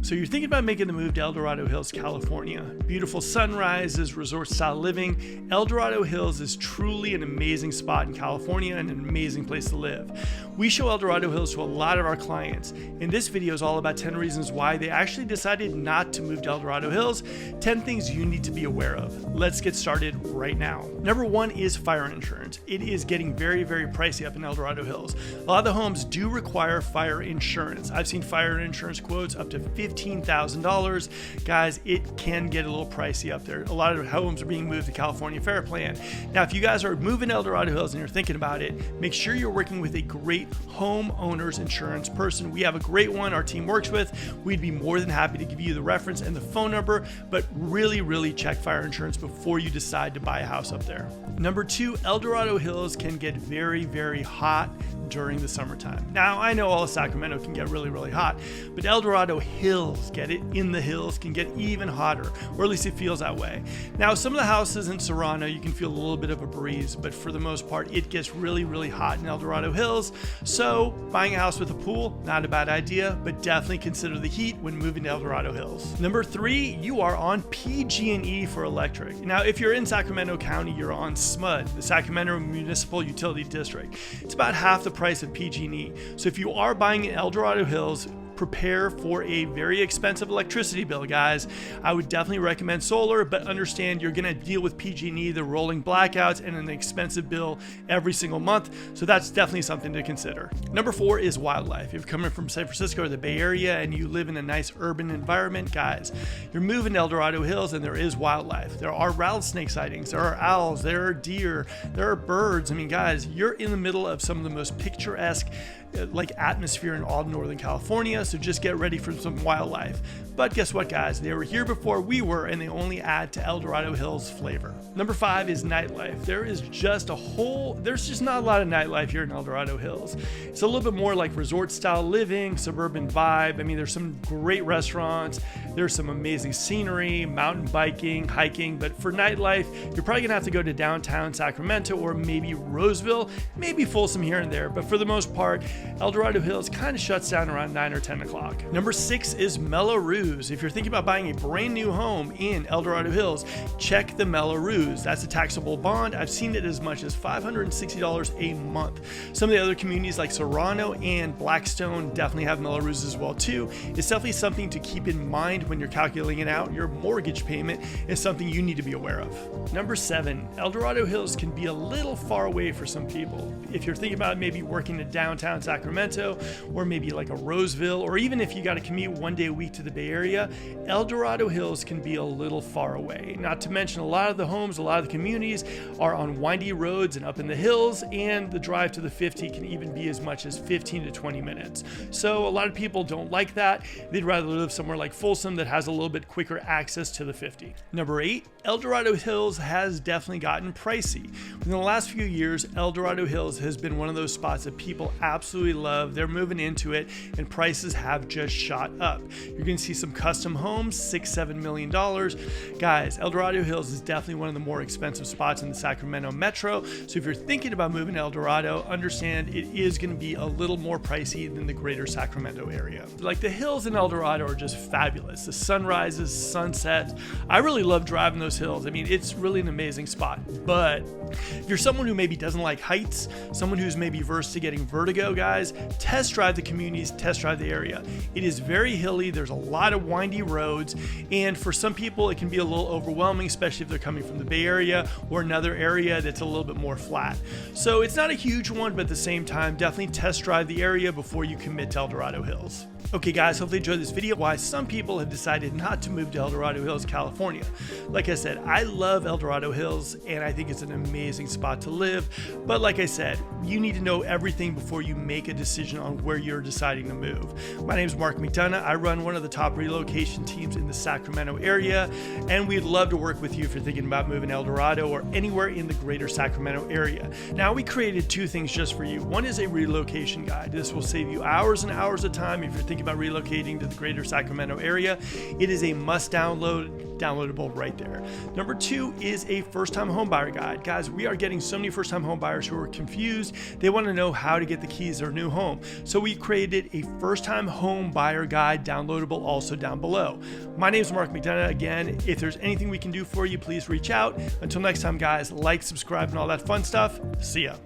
So you're thinking about making the move to El Dorado Hills, California. Beautiful sunrises, resort style living. El Dorado Hills is truly an amazing spot in California and an amazing place to live. We show El Dorado Hills to a lot of our clients, and this video is all about 10 reasons why they actually decided not to move to El Dorado Hills, 10 things you need to be aware of. Let's get started right now. Number one is fire insurance. It is getting very, very pricey up in El Dorado Hills. A lot of the homes do require fire insurance. I've seen fire insurance quotes up to $15,000. Guys, it can get a little pricey up there. A lot of homes are being moved to California Fair Plan. Now, if you guys are moving to El Dorado Hills and you're thinking about it, make sure you're working with a great homeowner's insurance person. We have a great one our team works with. We'd be more than happy to give you the reference and the phone number, but really check fire insurance before you decide to buy a house up there. Number two, El Dorado Hills can get very hot during the summertime. Now, I know all of Sacramento can get really hot, but El Dorado Hills, get it? In the hills can get even hotter, or at least it feels that way. Now, some of the houses in Serrano, you can feel a little bit of a breeze, but for the most part, it gets really hot in El Dorado Hills. So buying a house with a pool, not a bad idea, but definitely consider the heat when moving to El Dorado Hills. Number three, you are on PG&E for electric. Now, if you're in Sacramento County, you're on SMUD, the Sacramento Municipal Utility District. It's about half the price of PG&E. So if you are buying in El Dorado Hills, prepare for a very expensive electricity bill, guys. I would definitely recommend solar, but understand you're going to deal with PG&E, the rolling blackouts, and an expensive bill every single month. So that's definitely something to consider. Number four is wildlife. If you're coming from San Francisco or the Bay Area and you live in a nice urban environment, guys, you're moving to El Dorado Hills and there is wildlife. There are rattlesnake sightings, there are owls, there are deer, there are birds. I mean, guys, you're in the middle of some of the most picturesque atmosphere in all of Northern California, so just get ready for some wildlife. But guess what, guys? They were here before we were, and they only add to El Dorado Hills flavor. Number five is nightlife. There's just not a lot of nightlife here in El Dorado Hills. It's a little bit more like resort style living, suburban vibe. I mean, there's some great restaurants, there's some amazing scenery, mountain biking, hiking, but for nightlife, you're probably gonna have to go to downtown Sacramento or maybe Roseville, maybe Folsom here and there, but for the most part, El Dorado Hills kind of shuts down around 9 or 10 o'clock. Number six is MELLO-ROOS. If you're thinking about buying a brand new home in El Dorado Hills, check the MELLO-ROOS. That's a taxable bond. I've seen it as much as $560 a month. Some of the other communities like Serrano and Blackstone definitely have MELLO-ROOS as well too. It's definitely something to keep in mind when you're calculating it out. Your mortgage payment is something you need to be aware of. Number seven, El Dorado Hills can be a little far away for some people. If you're thinking about maybe working in downtown Sacramento, or maybe like a Roseville, or even if you got to commute one day a week to the Bay Area, El Dorado Hills can be a little far away. Not to mention a lot of the homes, a lot of the communities are on windy roads and up in the hills, and the drive to the 50 can even be as much as 15 to 20 minutes. So a lot of people don't like that. They'd rather live somewhere like Folsom that has a little bit quicker access to the 50. Number eight, El Dorado Hills has definitely gotten pricey. In the last few years, El Dorado Hills has been one of those spots that people absolutely love. They're moving into it and prices have just shot up. You're going to see some custom homes, $6-7 million. Guys, El Dorado Hills is definitely one of the more expensive spots in the Sacramento metro. So if you're thinking about moving to El Dorado, understand it is going to be a little more pricey than the greater Sacramento area. Like the hills in El Dorado are just fabulous. The sunrises, sunsets. I really love driving those hills. I mean, it's really an amazing spot. But if you're someone who maybe doesn't like heights, someone who's maybe versed to getting vertigo, guys, test drive the communities, test drive the area. It is very hilly. There's a lot of windy roads. And for some people, it can be a little overwhelming, especially if they're coming from the Bay Area or another area that's a little bit more flat. So it's not a huge one, but at the same time, definitely test drive the area before you commit to El Dorado Hills. Okay guys, hopefully you enjoyed this video. Why some people have decided not to move to El Dorado Hills, California. Like I said, I love El Dorado Hills and I think it's an amazing spot to live. But like I said, you need to know everything before you make a decision on where you're deciding to move. My name is Mark McDonough. I run one of the top relocation teams in the Sacramento area, and we'd love to work with you if you're thinking about moving to El Dorado or anywhere in the greater Sacramento area. Now, we created two things just for you. One is a relocation guide. This will save you hours and hours of time if you're thinking about relocating to the greater Sacramento area, it is a must download, downloadable right there. Number 2 is a first-time home buyer guide. Guys, we are getting so many first-time home buyers who are confused. They want to know how to get the keys to their new home. So we created a first-time home buyer guide, downloadable also down below. My name is Mark McDonough. Again, if there's anything we can do for you, please reach out. Until next time, guys, like, subscribe, and all that fun stuff. See ya.